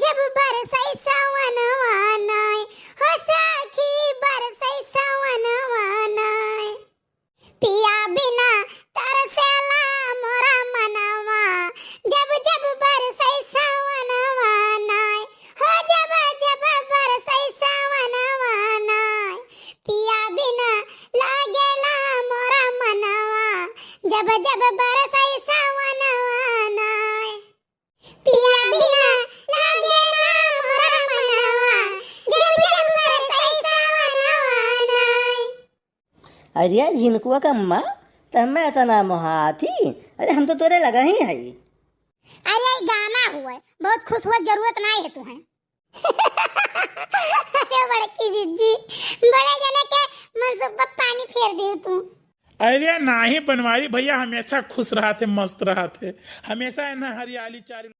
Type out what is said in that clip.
जब बरसै सावनवा नाय हो सखी बरसै सावनवा नाय पिया बिना तरसेला मोरा मनवा जब जब बरसै सावनवा नाय हो जब जब बरसै सावनवा नाय पिया बिना लागेला मोरा मनवा जब जब बरसै सावनवा नाय पिया बिना लागेला मोरा मनवा जब जब बरसै सावनवा नाय। अरे झिनकुआ का अम्मा तम्मा तना मोहाती। अरे हम तो तोरे लगा ही है। अरे गाना हुआ है, बहुत खुश हुआ, जरूरत नहीं है तुम्हें। अरे बड़की जिज्जी बड़े जने के मनसुख पर पानी फेर दी तू। अरे नाही बनवारी भैया हमेशा खुश रहा थे, मस्त रहा थे, हमेशा है ना हरियाली चारी